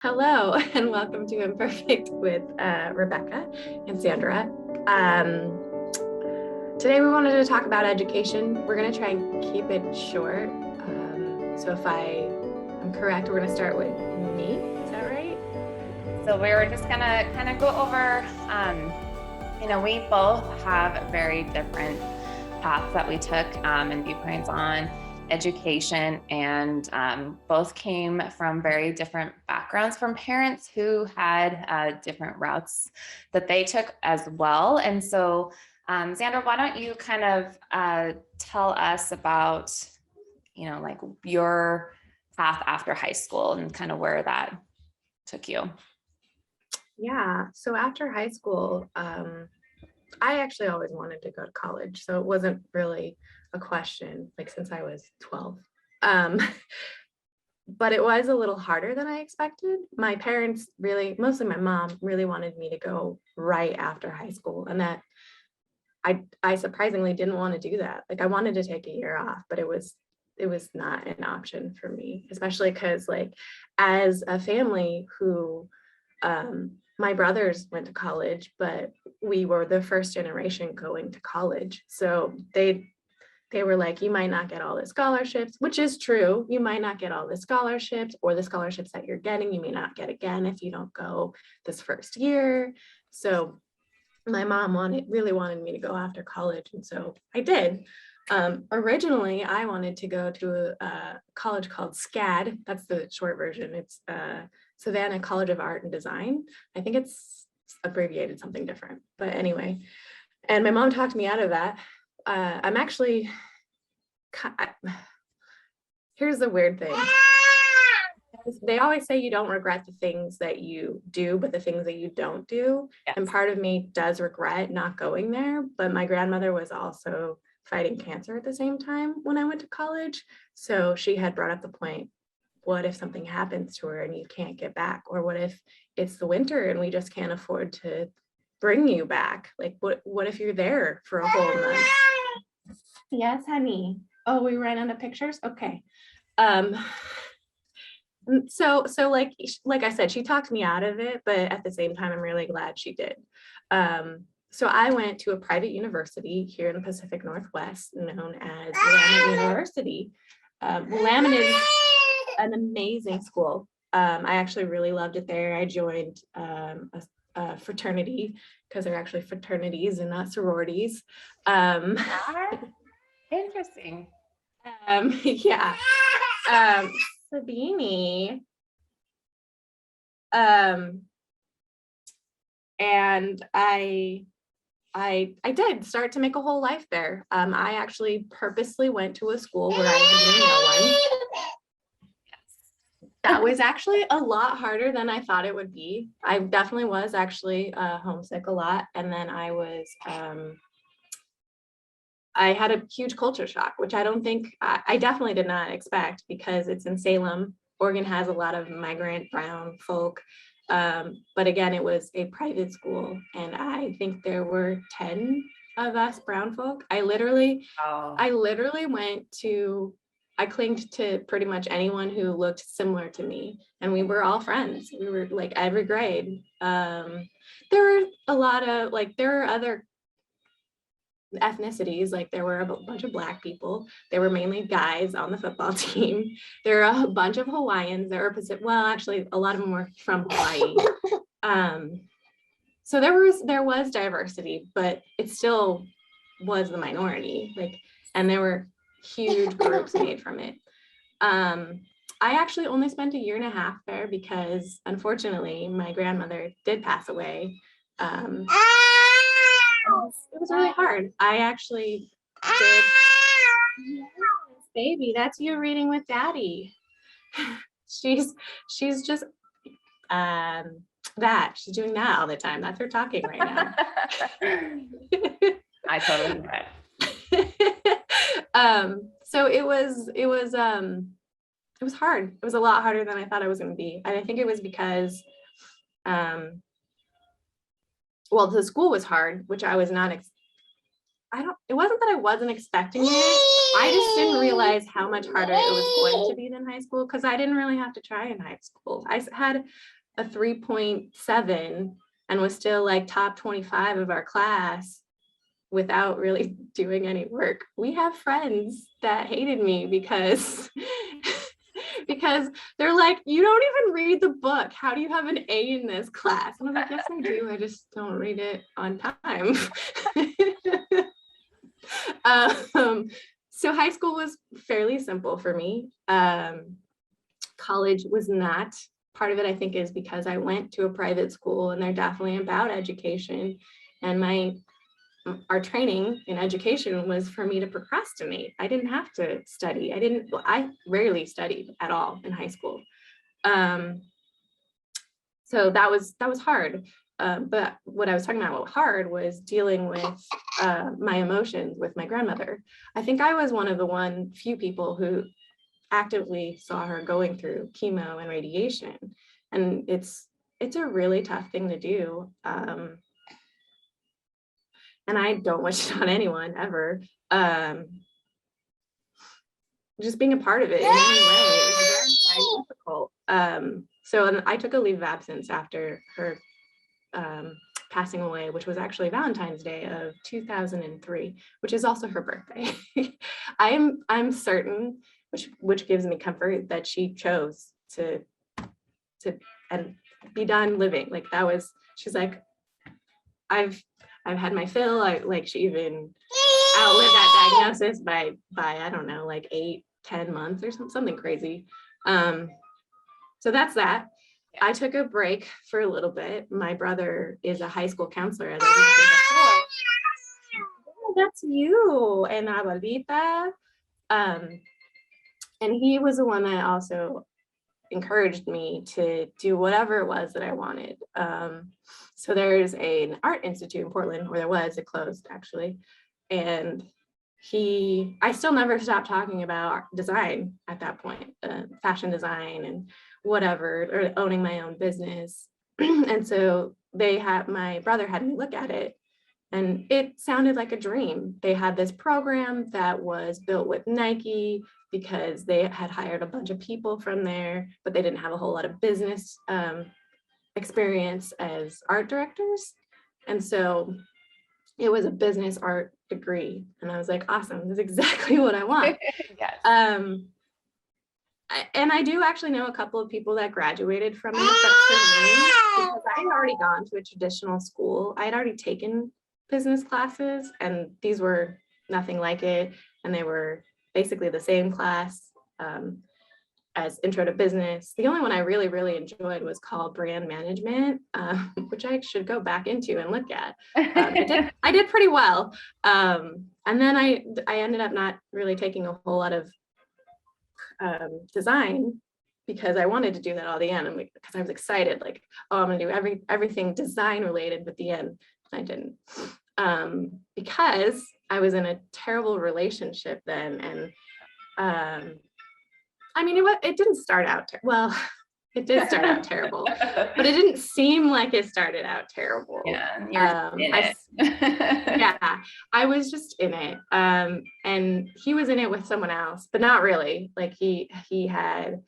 Hello, and welcome to Imperfect with Rebekah and Zandra. Today we wanted to talk about education. We're going to try and keep it short. So if I'm correct, we're going to start with me. Is that right? So we were just gonna kind of go over, we both have very different paths that we took and viewpoints on education, and both came from very different backgrounds from parents who had different routes that they took as well. And so, Xander, why don't you kind of tell us about, like your path after high school and kind of where that took you? Yeah. So after high school, I actually always wanted to go to college. So it wasn't really a question, like since I was 12. But it was a little harder than I expected. My parents really, mostly my mom, really wanted me to go right after high school. And that I surprisingly didn't want to do that. Like I wanted to take a year off, but it was not an option for me, especially because like as a family who my brothers went to college, but we were the first generation going to college. So they were like, you might not get all the scholarships, which is true. You might not get all the scholarships, or the scholarships that you're getting, you may not get again if you don't go this first year. So my mom really wanted me to go after college. And so I did. Originally, I wanted to go to a college called SCAD. That's the short version. It's Savannah College of Art and Design. I think it's abbreviated something different. But anyway, and my mom talked me out of that. I'm actually, here's the weird thing. They always say you don't regret the things that you do, but the things that you don't do. Yes. And part of me does regret not going there. But my grandmother was also fighting cancer at the same time when I went to college. So she had brought up the point, what if something happens to her and you can't get back? Or what if it's the winter and we just can't afford to bring you back? Like, what if you're there for a whole month? Yes, honey. Oh, we ran out of pictures? Okay. So like I said, she talked me out of it, but at the same time, I'm really glad she did. So I went to a private university here in the Pacific Northwest known as Willamette University. Willamette is an amazing school. I actually really loved it there. I joined a fraternity because they're actually fraternities and not sororities. Interesting. Yeah. Sabini. And I did start to make a whole life there. I actually purposely went to a school where I knew no one. That was actually a lot harder than I thought it would be. I definitely was actually homesick a lot. And then I had a huge culture shock, which I definitely did not expect because it's in Salem. Oregon has a lot of migrant brown folk. But again, it was a private school. And I think there were 10 of us brown folk. I literally I clinged to pretty much anyone who looked similar to me. And we were all friends. We were like every grade. There were a lot of there are other ethnicities, like there were a bunch of Black people. There were mainly guys on the football team. There are a bunch of Hawaiians. There were actually a lot of them were from Hawaii. So there was diversity, but it still was the minority. And there were huge groups made from it. I actually only spent a year and a half there because unfortunately my grandmother did pass away. It was really hard. I actually did. Yes, baby, that's you reading with daddy. She's just that she's doing that all the time. That's her talking right now. I totally get it. So it was hard. It was a lot harder than I thought it was going to be. And I think it was because the school was hard, which I was not it wasn't that I wasn't expecting it. I just didn't realize how much harder it was going to be than high school, because I didn't really have to try in high school. I had a 3.7 and was still like top 25 of our class without really doing any work. We have friends that hated me because because they're like, you don't even read the book. How do you have an A in this class? And I was like, yes, I do. I just don't read it on time. So high school was fairly simple for me. College was not. Part of it, I think, is because I went to a private school and they're definitely about education. And our training in education was for me to procrastinate. I didn't have to study. I rarely studied at all in high school. So that was hard. But what I was talking about hard was dealing with my emotions with my grandmother. I think I was one of the few people who actively saw her going through chemo and radiation. And it's a really tough thing to do. And I don't wish it on anyone ever. Just being a part of it in any way is very difficult. So I took a leave of absence after her passing away, which was actually Valentine's Day of 2003, which is also her birthday. I'm certain, which gives me comfort, that she chose to and be done living. Like she's like, I've had my fill. She even outlived that diagnosis by I don't know, like 8-10 months or something crazy. So that's that. Yeah. I took a break for a little bit. My brother is a high school counselor, as I mentioned before. Oh, that's you and Abuelita. And he was the one that also encouraged me to do whatever it was that I wanted. So there's an art institute in Portland, or there was, it closed actually. And I still never stopped talking about design at that point, fashion design and whatever, or owning my own business. And so my brother had me look at it, and it sounded like a dream. They had this program that was built with Nike because they had hired a bunch of people from there, but they didn't have a whole lot of business experience as art directors. And so it was a business art degree. And I was like, awesome, this is exactly what I want. Yes. And I do actually know a couple of people that graduated from it. That's for me, because I had already gone to a traditional school. I had already taken business classes, and these were nothing like it. And they were basically the same class as Intro to Business. The only one I really, really enjoyed was called Brand Management, which I should go back into and look at. I did pretty well. And then I ended up not really taking a whole lot of design, because I wanted to do that all the end, and because I was excited, like, oh, I'm gonna do everything design related, but the end I didn't, because I was in a terrible relationship then. And I mean, it didn't start out well, it did start out terrible, but it didn't seem like it started out terrible. Yeah, you're in it. Yeah, I was just in it. And he was in it with someone else, but not really. Like he had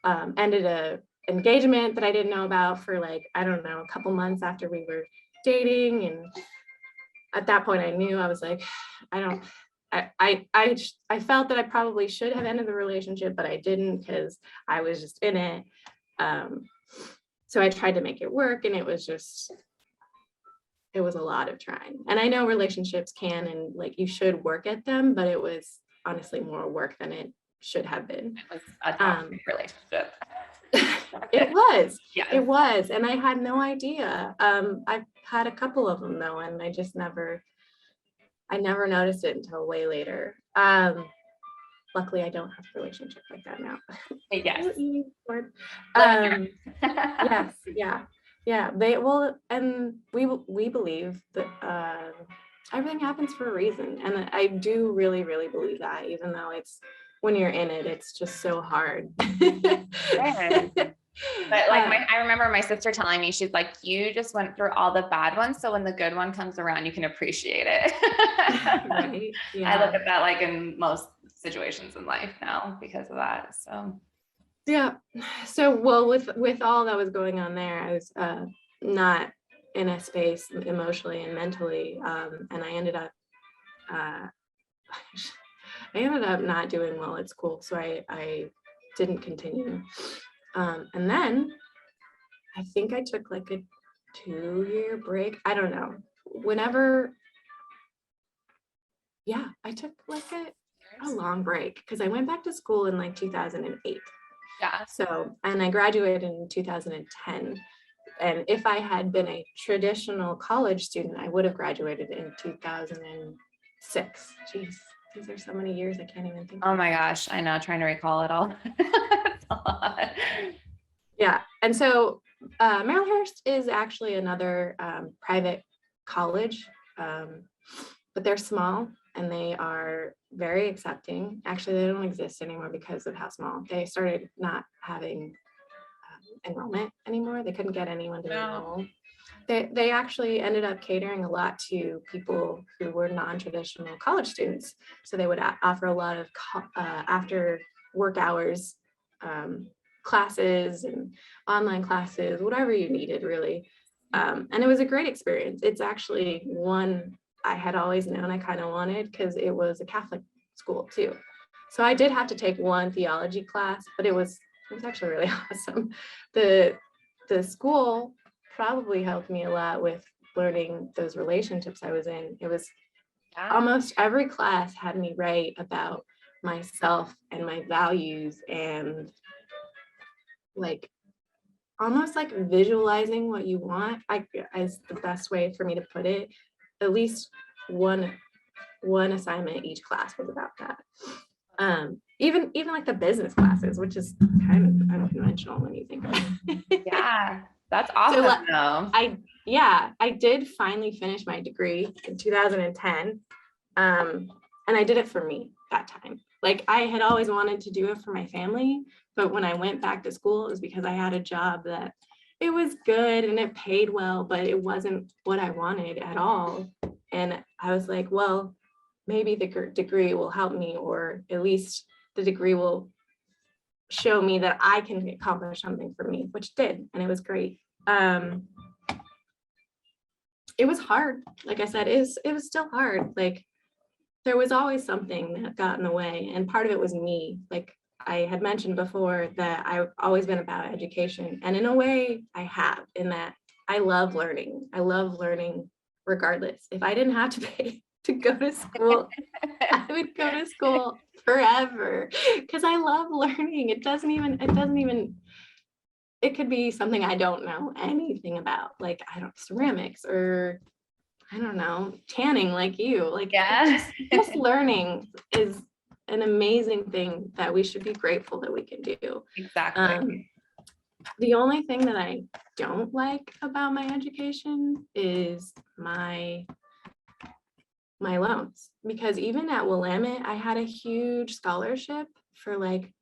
ended a engagement that I didn't know about for, like, I don't know, a couple months after we were dating. And at that point I knew, I was like, I felt that I probably should have ended the relationship, but I didn't, because I was just in it. So I tried to make it work, and it was a lot of trying. And I know relationships can, and like, you should work at them, but it was honestly more work than it should have been. It was a toxic relationship. It was. Yes. It was. And I had no idea. I've had a couple of them though, and I never noticed it until way later. Luckily I don't have a relationship like that now. Yes. Yes. Yeah. And we believe that everything happens for a reason. And I do really, really believe that, even though when you're in it, it's just so hard. But like I remember my sister telling me, she's like, you just went through all the bad ones, so when the good one comes around, you can appreciate it. Right. Yeah. I look at that like in most situations in life now because of that. So Yeah. So, well, with all that was going on there, I was not in a space emotionally and mentally, and uh, I ended up not doing well at school, so I didn't continue. And then I think I took like a 2-year break. I don't know. Whenever, yeah, I took like a long break because I went back to school in like 2008. yeah. So, and I graduated in 2010. And if I had been a traditional college student, I would have graduated in 2006. Jeez, these are so many years I can't even think. Oh my gosh, I know, trying to recall it all. It's a lot. Yeah, and so Marylandhurst is actually another private college, but they're small and they are very accepting. Actually, they don't exist anymore because of how small. They started not having enrollment anymore. They couldn't get anyone to enroll. They actually ended up catering a lot to people who were non-traditional college students. So they would offer a lot of after work hours classes and online classes, whatever you needed really. And it was a great experience. It's actually one I had always known I kind of wanted because it was a Catholic school too. So I did have to take one theology class, but it was actually really awesome. The school probably helped me a lot with learning those relationships I was in. It was almost every class had me write about myself and my values and like almost like visualizing what you want. Is the best way for me to put it. At least one assignment each class was about that. Even like the business classes, which is kind of unconventional when you think about it. Yeah, that's awesome So though. I did finally finish my degree in 2010. And I did it for me that time. Like I had always wanted to do it for my family, but when I went back to school, it was because I had a job that it was good and it paid well, but it wasn't what I wanted at all. And I was like, well, maybe the degree will help me, or at least the degree will show me that I can accomplish something for me, which did, and it was great. It was hard. Like I said, it was still hard. Like there was always something that got in the way, and part of it was me. Like I had mentioned before that I've always been about education, and in a way I have, in that I love learning. I love learning regardless. If I didn't have to pay to go to school, I would go to school forever because I love learning. It could be something I don't know anything about, like I don't ceramics or I don't know, tanning like you. Like just learning is an amazing thing that we should be grateful that we can do. Exactly. The only thing that I don't like about my education is my loans, because even at Willamette, I had a huge scholarship for like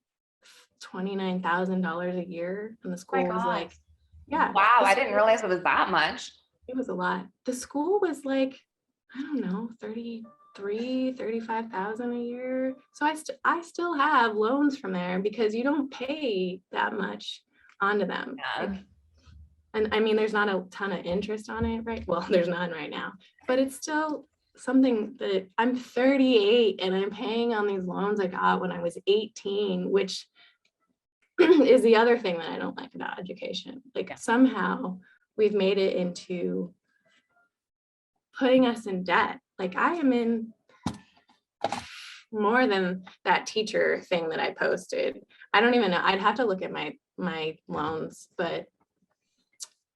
$29,000 a year, and the school was like, yeah, wow, I didn't realize it was that much. It was a lot. The school was like, I don't know, 35,000 a year. So I still have loans from there because you don't pay that much onto them. Yeah. Like, and I mean, there's not a ton of interest on it, right? Well, there's none right now, but it's still something that I'm 38 and I'm paying on these loans I got when I was 18, which is the other thing that I don't like about education. Like somehow we've made it into putting us in debt. Like I am in more than that teacher thing that I posted. I don't even know. I'd have to look at my loans, but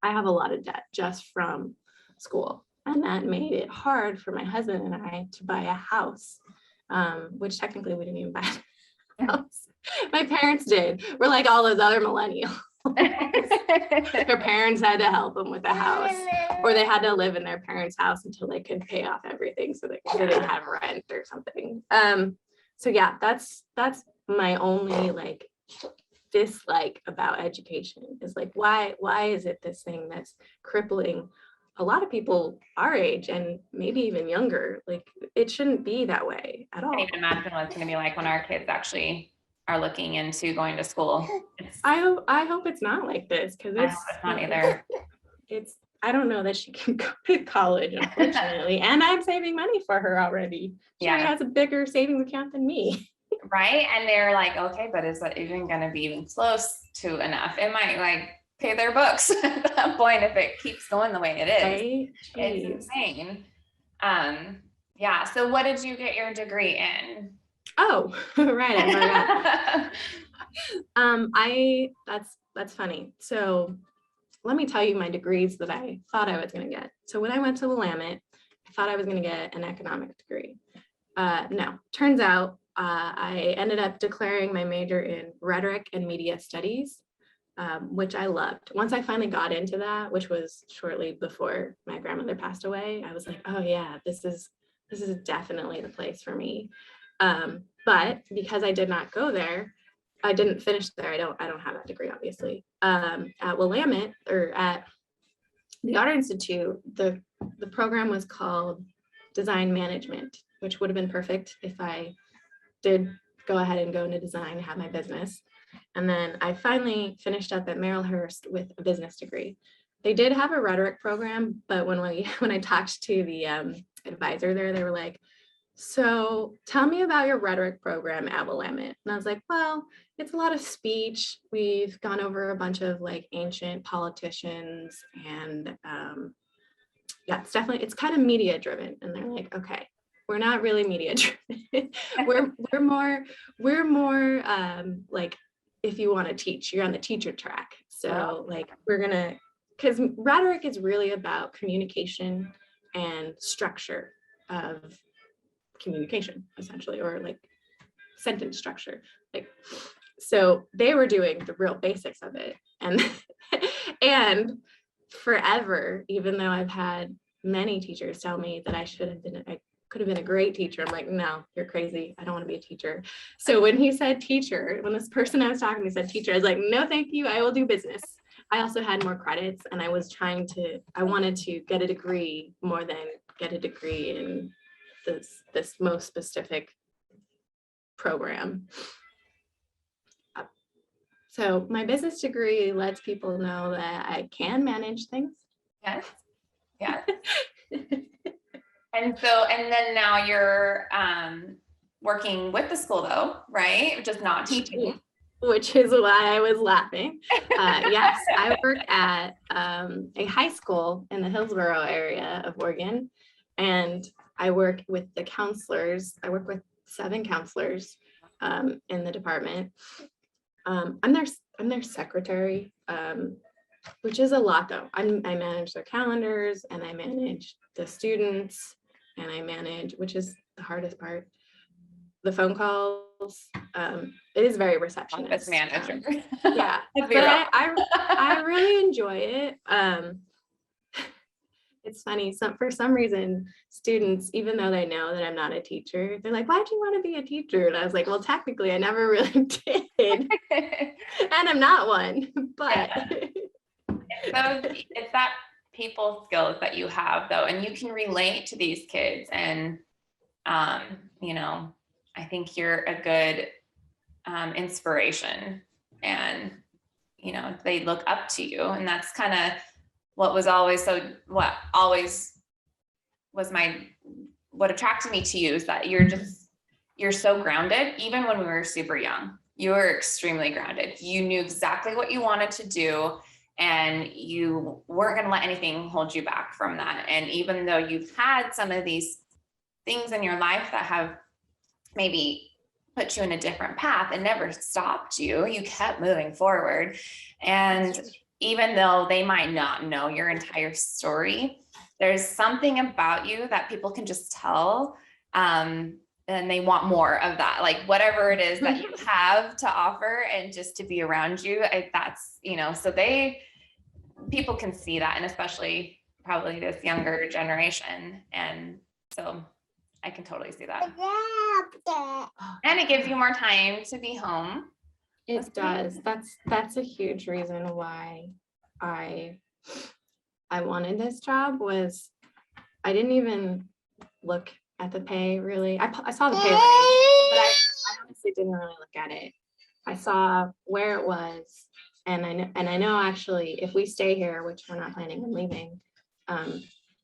I have a lot of debt just from school. And that made it hard for my husband and I to buy a house, which technically we didn't even buy a house. My parents did. We're like all those other millennials. Their parents had to help them with a house, or they had to live in their parents' house until they could pay off everything so they didn't have rent or something. So yeah, that's my only like dislike about education, is like why is it this thing that's crippling a lot of people our age and maybe even younger. Like, it shouldn't be that way at I all. can't even imagine what it's going to be like when our kids actually are looking into going to school. I hope it's not like this, because I hope it's not either. it's I don't know that she can go to college, unfortunately. And I'm saving money for her already. She already has a bigger savings account than me. Right. And they're like, okay, but is that even going to be even close to enough? It might like pay their books at that point if it keeps going the way it is. Right? It's insane. Yeah. So what did you get your degree in? Oh, right. I forgot. That's funny. So let me tell you my degrees that I thought I was going to get. So when I went to Willamette, I thought I was going to get an economics degree. No, turns out I ended up declaring my major in rhetoric and media studies, which I loved. Once I finally got into that, which was shortly before my grandmother passed away, I was like, oh yeah, this is definitely the place for me. But because I did not go there, I didn't finish there. I don't have that degree, obviously. At Willamette, or at the Art Institute, the program was called Design Management, which would have been perfect if I did go ahead and go into design and have my business. And then I finally finished up at Marylhurst with a business degree. They did have a rhetoric program, but when I talked to the advisor there, they were like, so tell me about your rhetoric program at Willamette. And I was like, well, it's a lot of speech. We've gone over a bunch of like ancient politicians, and yeah, it's kind of media driven. And they're like, okay, we're not really media driven. we're more like, if you want to teach, you're on the teacher track. So like, because rhetoric is really about communication and structure of communication, essentially, or like sentence structure. Like, so they were doing the real basics of it. And forever, even though I've had many teachers tell me that I could have been a great teacher, I'm like, no, you're crazy. I don't want to be a teacher. So when he said teacher, when this person I was talking to said teacher, I was like, no, thank you. I will do business. I also had more credits, and I wanted to get a degree more than get a degree in this most specific program. So my business degree lets people know that I can manage things. Yes. Yeah. And then now you're working with the school though, right? Just not teaching. Which is why I was laughing. Yes, I work at a high school in the Hillsborough area of Oregon, and I work with the counselors. I work with 7 counselors in the department. I'm their secretary, which is a lot though. I manage their calendars, and I manage the students, and I manage, which is the hardest part, the phone calls. It is very receptionist. Manager. Yeah, but I really enjoy it. It's funny. For some reason, students, even though they know that I'm not a teacher, they're like, why do you want to be a teacher? And I was like, well, technically, I never really did. And I'm not one, but. So it's that people skills that you have, though, and you can relate to these kids. And, I think you're a good inspiration, and, they look up to you. And that's kind of what attracted me to you, is that you're so grounded. Even when we were super young, you were extremely grounded. You knew exactly what you wanted to do, and you weren't going to let anything hold you back from that. And even though you've had some of these things in your life that have maybe put you in a different path, it never stopped you. You kept moving forward. And even though they might not know your entire story, there's something about you that people can just tell, and they want more of that, like whatever it is that you have to offer, and just to be around you. So people can see that, and especially probably this younger generation. And so I can totally see that. And it gives you more time to be home. It does. That's a huge reason why I I wanted this job was I didn't even look at the pay really. I saw the pay range, but I honestly didn't really look at it. I saw where it was, and I know actually if we stay here, which we're not planning on leaving,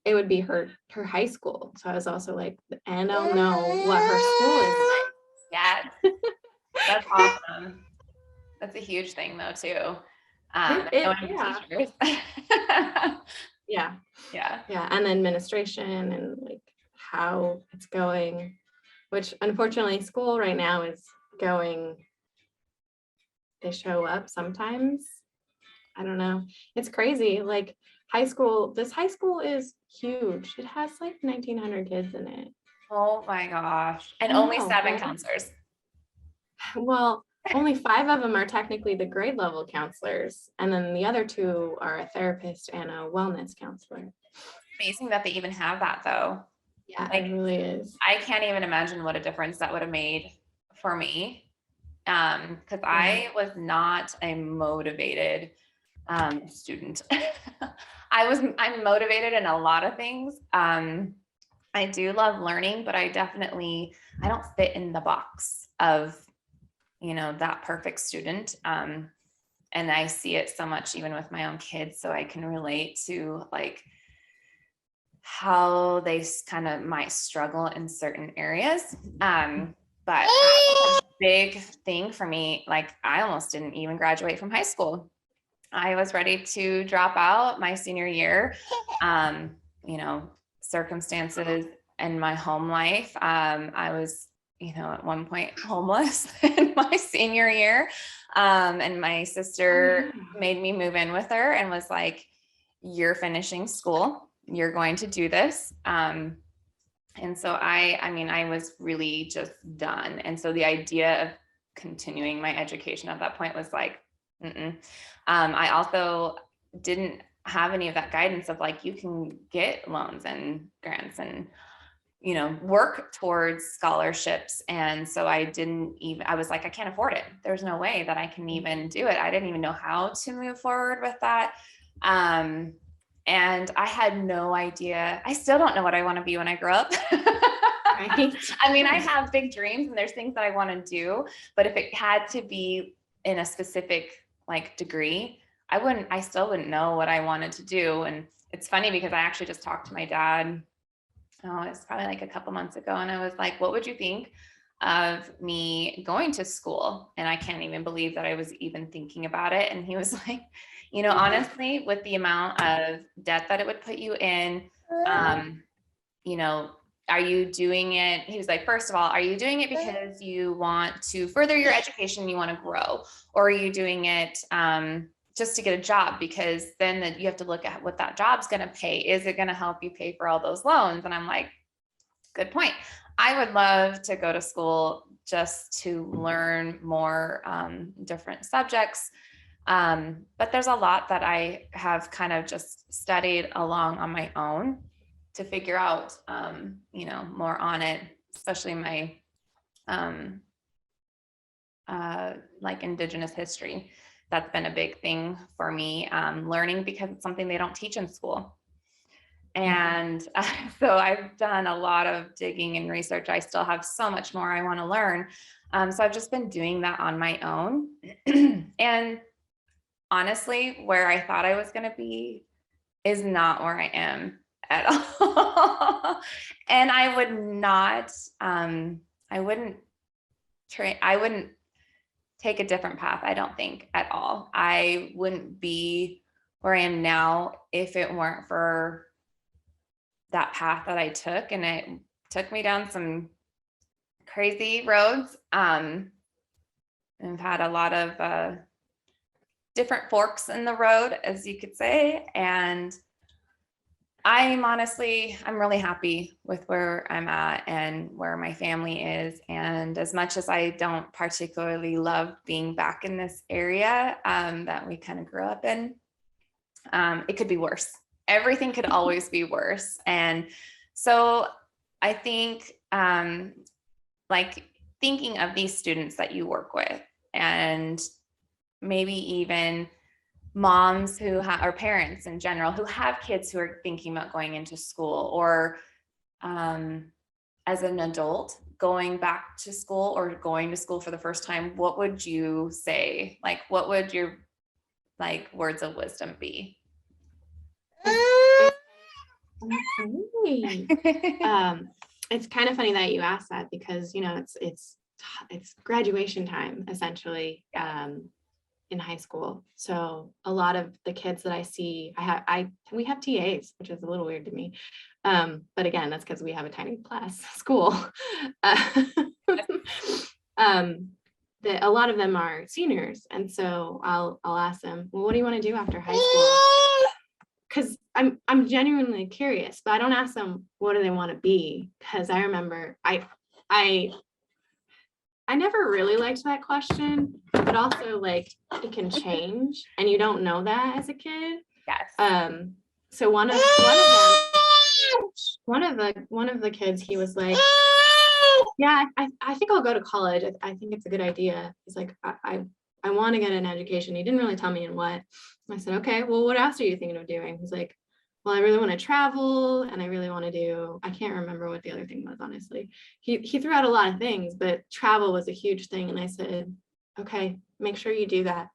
it would be her high school. So I was also like, I don't know what her school is like. Yeah, that's awesome. That's a huge thing though too. Yeah. Teachers. Yeah. Yeah. Yeah. And administration and like how it's going, which unfortunately school right now is going, they show up sometimes. I don't know. It's crazy. Like this high school is huge. It has like 1,900 kids in it. Oh my gosh. And I only know, 7 right? counselors. Well, only 5 of them are technically the grade level counselors. And then the other 2 are a therapist and a wellness counselor. Amazing that they even have that though. Yeah, Like, it really is. I can't even imagine what a difference that would have made for me. Because I was not a motivated student. I'm motivated in a lot of things. I do love learning, but I don't fit in the box of, that perfect student. And I see it so much even with my own kids. So I can relate to like how they kind of might struggle in certain areas. But a big thing for me, like I almost didn't even graduate from high school. I was ready to drop out my senior year. Circumstances in my home life. I was, at one point homeless in my senior year. And my sister made me move in with her and was like, you're finishing school. You're going to do this. And so I was really just done. And so the idea of continuing my education at that point was like, I also didn't have any of that guidance of like, you can get loans and grants and, work towards scholarships. And so I was like, I can't afford it. There's no way that I can even do it. I didn't even know how to move forward with that. And I had no idea. I still don't know what I want to be when I grow up. Right. I mean, I have big dreams and there's things that I want to do, but if it had to be in a specific like degree, I still wouldn't know what I wanted to do. And it's funny because I actually just talked to my dad. It's probably like a couple months ago. And I was like, what would you think of me going to school? And I can't even believe that I was even thinking about it. And he was like, honestly, with the amount of debt that it would put you in, are you doing it? He was like, first of all, are you doing it because you want to further your education, you want to grow, or are you doing it just to get a job? Because then you have to look at what that job's going to pay. Is it going to help you pay for all those loans? And I'm like, good point. I would love to go to school just to learn more different subjects. But there's a lot that I have kind of just studied along on my own to figure out, more on it, especially my, like Indigenous history. That's been a big thing for me, learning because it's something they don't teach in school. And so I've done a lot of digging and research. I still have so much more I want to learn. So I've just been doing that on my own. And honestly, where I thought I was going to be is not where I am at all. And I wouldn't take a different path. I don't think at all. I wouldn't be where I am now if it weren't for that path that I took. And it took me down some crazy roads. I've had a lot of different forks in the road, as you could say. And I'm really happy with where I'm at and where my family is. And as much as I don't particularly love being back in this area that we kind of grew up in, it could be worse. Everything could always be worse. And so I think like thinking of these students that you work with and maybe even moms who have, or parents in general, who have kids who are thinking about going into school, or as an adult going back to school or going to school for the first time, what would you say? Like, what would your like words of wisdom be? It's kind of funny that you asked that, because it's graduation time essentially, in high school. So a lot of the kids that I see, we have TAs, which is a little weird to me. But again, that's because we have a tiny class school. A lot of them are seniors, and so I'll ask them, well, what do you want to do after high school? Because I'm genuinely curious, but I don't ask them what do they want to be, because I remember I never really liked that question, but also like it can change and you don't know that as a kid. Yes. So one of the kids, he was like, yeah, I think I'll go to college. I think it's a good idea. He's like, I want to get an education. He didn't really tell me in what. I said, okay, well, what else are you thinking of doing? He's like, well, I really want to travel, and I really want to do, I can't remember what the other thing was, honestly. He threw out a lot of things, but travel was a huge thing. And I said, okay, make sure you do that.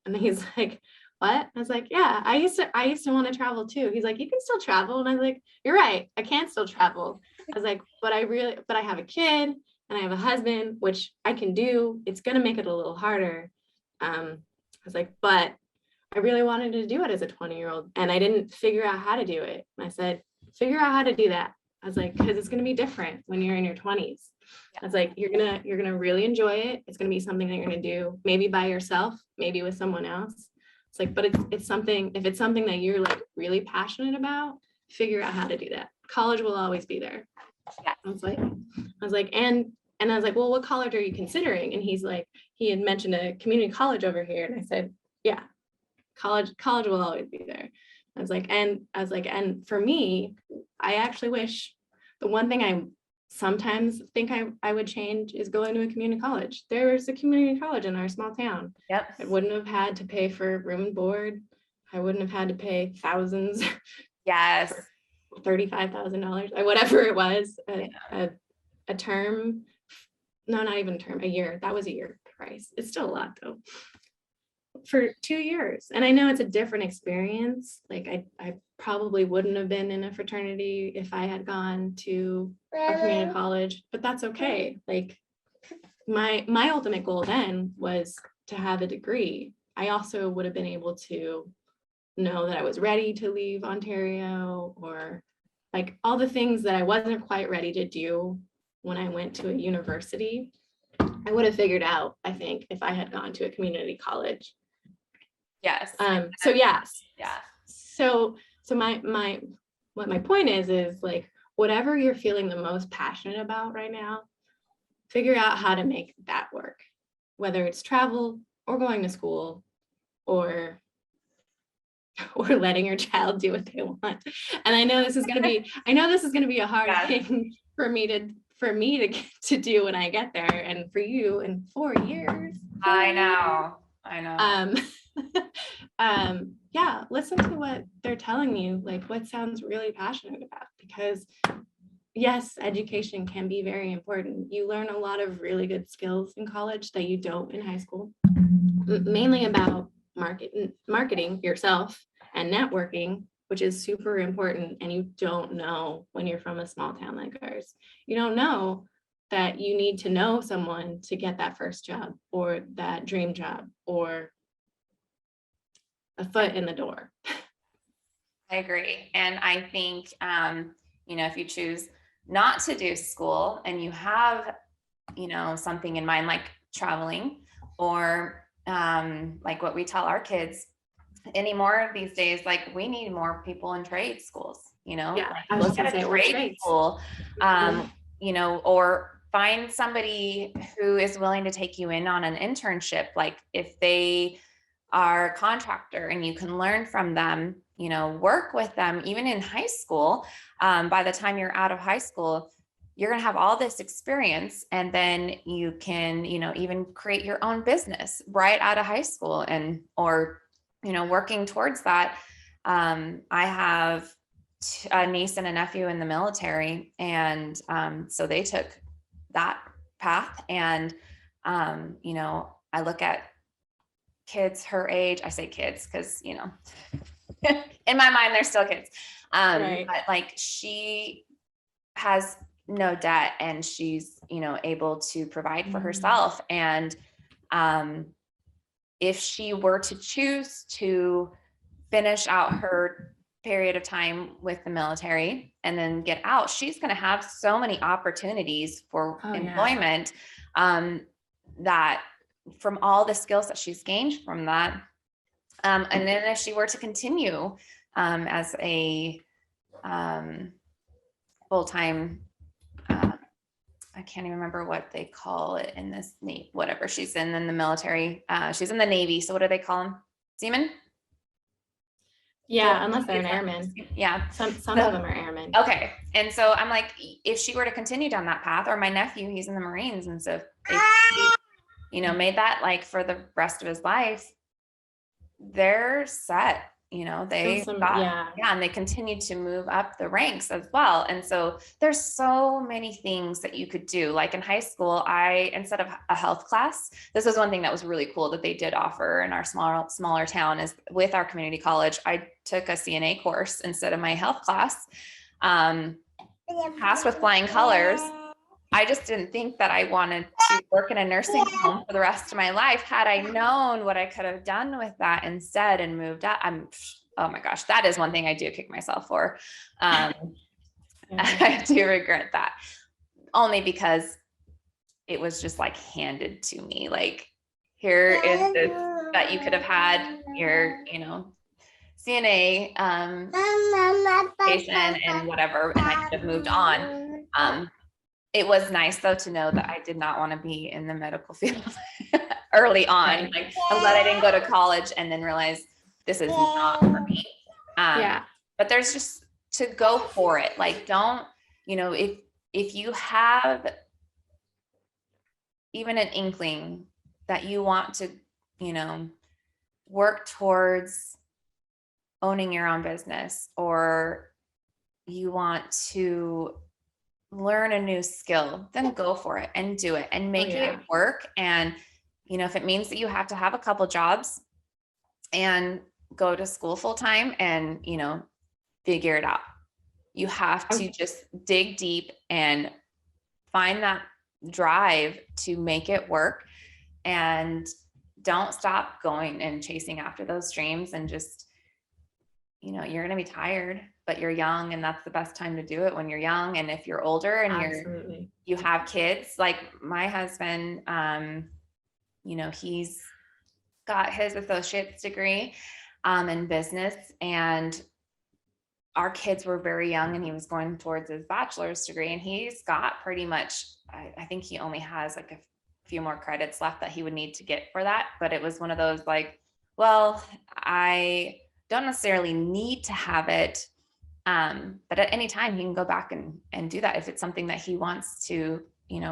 And then he's like, what? I was like, yeah, I used to want to travel too. He's like, you can still travel. And I was like, you're right, I can still travel. I was like, but I have a kid and I have a husband, which I can do. It's going to make it a little harder. I was like, but I really wanted to do it as a 20-year-old, and I didn't figure out how to do it. And I said, figure out how to do that. I was like, because it's going to be different when you're in your 20s. I was like, you're gonna really enjoy it. It's gonna be something that you're gonna do maybe by yourself, maybe with someone else. It's like, but it's something, if it's something that you're like really passionate about, figure out how to do that. College will always be there. Yeah. I was like, and I was like, well, what college are you considering? And he's like, he had mentioned a community college over here. And I said, yeah, college will always be there. I was like, and for me, I actually wish, the one thing I sometimes think I would change is going to a community college. There's a community college in our small town. Yep. I wouldn't have had to pay for room and board. I wouldn't have had to pay thousands. Yes. $35,000 or whatever it was, a term. No, not even a term, a year. That was a year price. It's still a lot though. For 2 years. And I know it's a different experience. Like I probably wouldn't have been in a fraternity if I had gone to a community college, but that's okay. Like my ultimate goal then was to have a degree. I also would have been able to know that I was ready to leave Ontario, or like all the things that I wasn't quite ready to do when I went to a university. I would have figured out, I think, if I had gone to a community college. Yes. So yes. Yeah. So my point is like, whatever you're feeling the most passionate about right now, figure out how to make that work, whether it's travel or going to school or letting your child do what they want. And I know this is going to be a hard thing for me to get to do when I get there, and for you in 4 years. I know. Yeah, listen to what they're telling you, like what sounds really passionate about, because yes, education can be very important. You learn a lot of really good skills in college that you don't in high school, mainly about marketing yourself and networking, which is super important. And you don't know when you're from a small town like ours. You don't know that you need to know someone to get that first job or that dream job or a foot in the door. I agree. And I think, if you choose not to do school and you have, something in mind, like traveling, or like what we tell our kids anymore these days, like we need more people in trade schools, Yeah, like, look at a trade school, or find somebody who is willing to take you in on an internship. Like if they are a contractor and you can learn from them, work with them, even in high school. By the time you're out of high school, you're going to have all this experience, and then you can, even create your own business right out of high school, or working towards that. I have a niece and a nephew in the military, and so they took that path. And I look at kids her age. I say kids because in my mind they're still kids. Right. But like, she has no debt, and she's able to provide for herself. And if she were to choose to finish out her period of time with the military and then get out, she's going to have so many opportunities for employment, that from all the skills that she's gained from that. And then if she were to continue as a full-time, I can't even remember what they call it in this, whatever she's in the military, she's in the Navy. So what do they call them? Seaman? Yeah, unless they're an airman. Yeah. Some of them are airmen. Okay. And so I'm like, if she were to continue down that path, or my nephew, he's in the Marines. And so if he, made that like for the rest of his life, they're set. They and they continue to move up the ranks as well. And so there's so many things that you could do. Like in high school, instead of a health class, this was one thing that was really cool that they did offer in our smaller town, is with our community college, I took a CNA course instead of my health class. Passed with flying colors. I just didn't think that I wanted to work in a nursing home for the rest of my life. Had I known what I could have done with that instead and moved up, oh my gosh, that is one thing I do kick myself for. I do regret that, only because it was just like handed to me. Like, here is this that you could have had your, CNA patient and whatever, and I could have moved on. It was nice though to know that I did not want to be in the medical field early on. Right. Like, I'm glad I didn't go to college and then realize this is not for me. But there's just to go for it. Like, don't, if you have even an inkling that you want to, work towards owning your own business, or you want to learn a new skill, then go for it and do it and make it work. And, if it means that you have to have a couple jobs and go to school full time and, figure it out. You have to just dig deep and find that drive to make it work, and don't stop going and chasing after those dreams. And just, you're going to be tired, but you're young, and that's the best time to do it, when you're young. And if you're older and you have kids, like my husband, he's got his associate's degree in business, and our kids were very young, and he was going towards his bachelor's degree, and he's got pretty much, I think he only has like a few more credits left that he would need to get for that. But it was one of those like, well, I don't necessarily need to have it. But at any time he can go back and do that. If it's something that he wants to,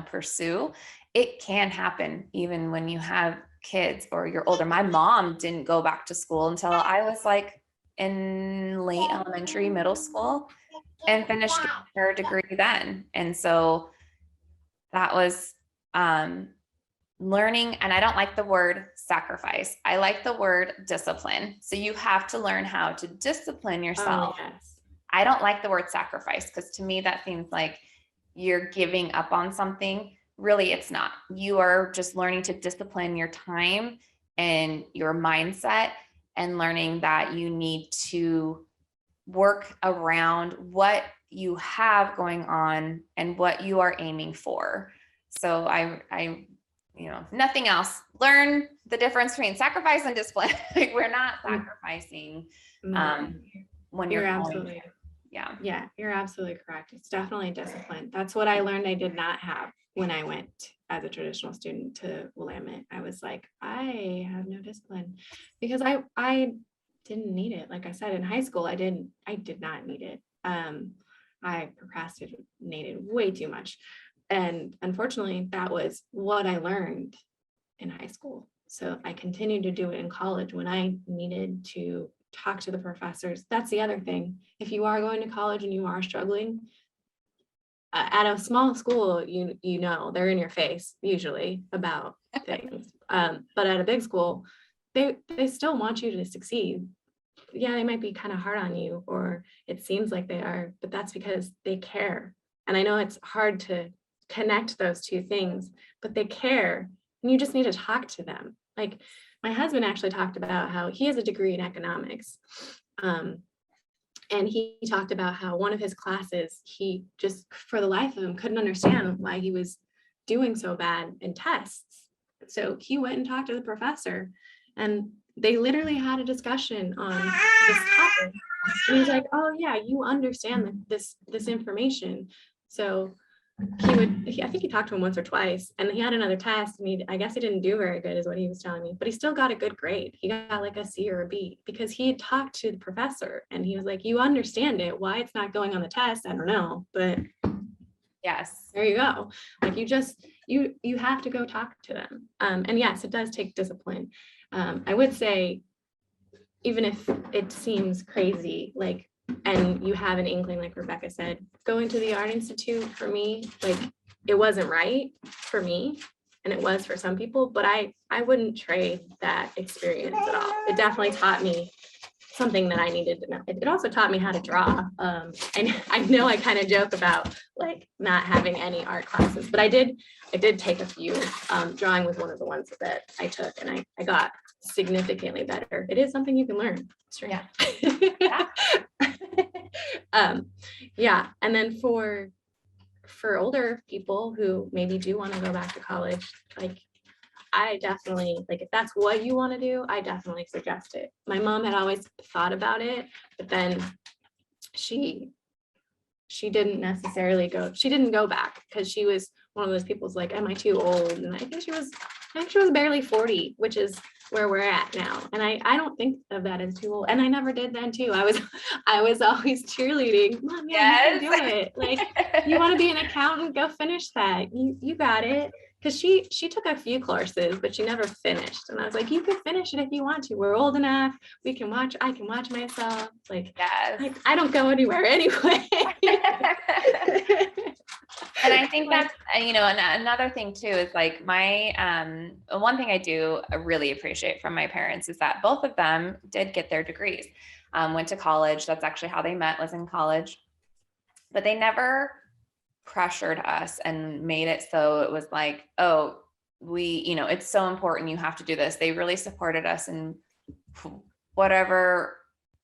pursue, it can happen even when you have kids or you're older. My mom didn't go back to school until I was like in late elementary, middle school, and finished her degree then. And so that was, learning. And I don't like the word sacrifice. I like the word discipline. So you have to learn how to discipline yourself. I don't like the word sacrifice, because to me that seems like you're giving up on something. Really, it's not. You are just learning to discipline your time and your mindset, and learning that you need to work around what you have going on and what you are aiming for. So I nothing else. Learn the difference between sacrifice and discipline. Like, we're not sacrificing when you're absolutely. Yeah, you're absolutely correct. It's definitely discipline. That's what I learned I did not have when I went as a traditional student to Willamette. I was like, I have no discipline, because I didn't need it. Like I said, in high school, I did not need it. I procrastinated way too much. And unfortunately, that was what I learned in high school. So I continued to do it in college when I needed to talk to the professors. That's the other thing. If you are going to college and you are struggling, at a small school, you know, they're in your face usually about things. But at a big school, they still want you to succeed. Yeah, they might be kind of hard on you, or it seems like they are, but that's because they care. And I know it's hard to connect those two things, but they care, and you just need to talk to them. Like my husband actually talked about how he has a degree in economics. And he talked about how one of his classes, he just for the life of him couldn't understand why he was doing so bad in tests. So he went and talked to the professor, and they literally had a discussion on this topic. And he's like, "Oh yeah, you understand this information." So I think he talked to him once or twice, and he had another test, and I guess he didn't do very good is what he was telling me, but he still got a good grade. He got like a C or a B because he had talked to the professor, and he was like, "You understand it. Why it's not going on the test, I don't know, but Yes. there you go." Like you have to go talk to them. And yes, it does take discipline. I would say, even if it seems crazy, like, and you have an inkling, like Rebekah said, going to the Art Institute for me, like, it wasn't right for me, and it was for some people, but I wouldn't trade that experience at all. It definitely taught me something that I needed to know. It also taught me how to draw. And I know I kind of joke about like not having any art classes, but I did take a few. Drawing was one of the ones that I took, and I got significantly better. It is something you can learn. Sure. Yeah. Yeah. And then for older people who maybe do want to go back to college, like I definitely, like, if that's what you want to do, I definitely suggest it. My mom had always thought about it, but then she didn't necessarily go, she didn't go back because she was one of those people who's like, am I too old? And I think she was barely 40, which is where we're at now. And I don't think of that as too old. And I never did then too. I was always cheerleading. Mom, yeah, you can do it. Like, you want to be an accountant, go finish that. You got it. Because she took a few courses, but she never finished. And I was like, you can finish it if you want to. We're old enough. I can watch myself. Like, Yes. I don't go anywhere anyway. And I think that's, another thing too, is like one thing I do really appreciate from my parents is that both of them did get their degrees, went to college. That's actually how they met, was in college, but they never pressured us and made it so it was like, oh, it's so important, you have to do this. They really supported us in whatever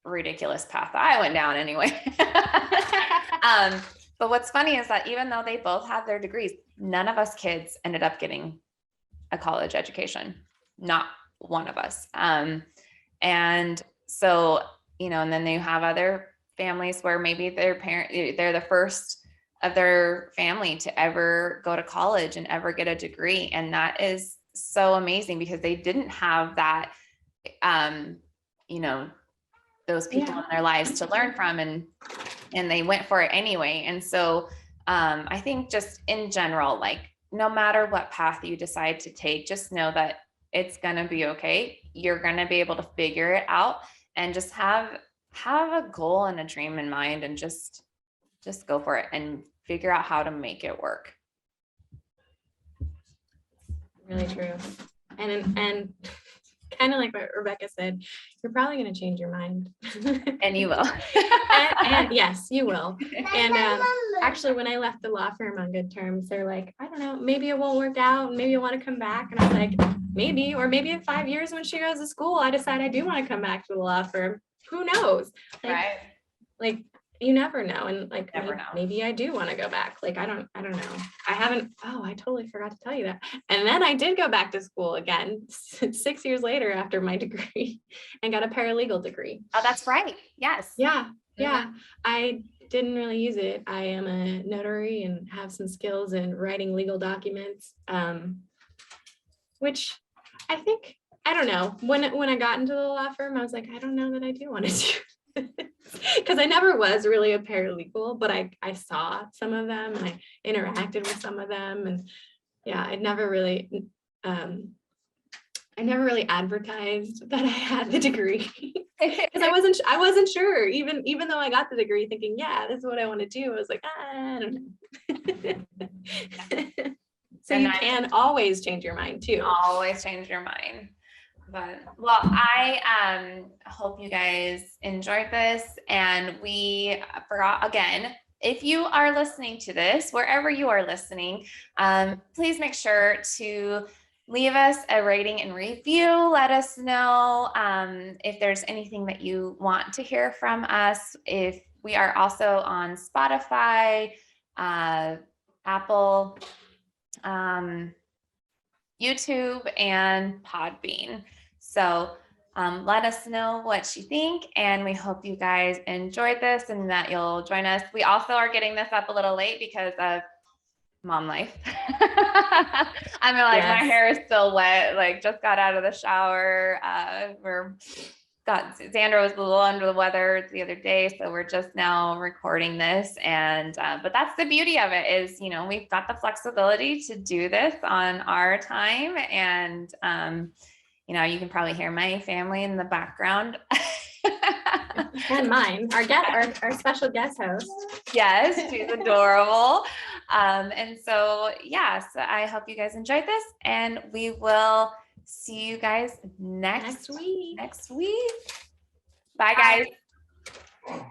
ridiculous path I went down anyway. But what's funny is that even though they both had their degrees, none of us kids ended up getting a college education. Not one of us. And so, and then you have other families where maybe they're the first of their family to ever go to college and ever get a degree. And that is so amazing because they didn't have that, those people in their lives to learn from, and they went for it anyway. And so I think just in general, like, no matter what path you decide to take, just know that it's going to be okay. You're going to be able to figure it out, and just have a goal and a dream in mind, and just go for it and figure out how to make it work. Really true. And kind of like what Rebekah said, you're probably going to change your mind. And you will. and yes, you will. And actually, when I left the law firm on good terms, they're like, I don't know, maybe it won't work out. Maybe you'll want to come back. And I was like, maybe, or maybe in 5 years when she goes to school, I decide I do want to come back to the law firm. Who knows? Right. Like, you never know. And like, Never know. maybe I do want to go back. Like, I don't know. I haven't, I totally forgot to tell you that. And then I did go back to school again 6 years later after my degree, and got a paralegal degree. Oh, that's right. Yes. Yeah. Yeah. I didn't really use it. I am a notary and have some skills in writing legal documents, which I think, I don't know, when I got into the law firm, I was like, I don't know that I do want to do because I never was really a paralegal, but I saw some of them and I interacted with some of them, and yeah, I'd never really I never really advertised that I had the degree because I wasn't sure, even though I got the degree thinking, yeah, this is what I want to do. I was like, I don't know. So And you can always change your mind too. Always change your mind. But well, I hope you guys enjoyed this, and we forgot again. If you are listening to this, wherever you are listening, please make sure to leave us a rating and review. Let us know if there's anything that you want to hear from us. If we are also on Spotify, Apple, YouTube, and Podbean. So let us know what you think, and we hope you guys enjoyed this and that you'll join us. We also are getting this up a little late because of mom life. I mean, like my hair is still wet, like just got out of the shower. Zandra was a little under the weather the other day, so we're just now recording this. And but that's the beauty of it is, you know, we've got the flexibility to do this on our time. And you know, you can probably hear my family in the background. And mine, our special guest host. Yes, she's adorable. And so, yes, I hope you guys enjoyed this, and we will see you guys next week. Bye, guys.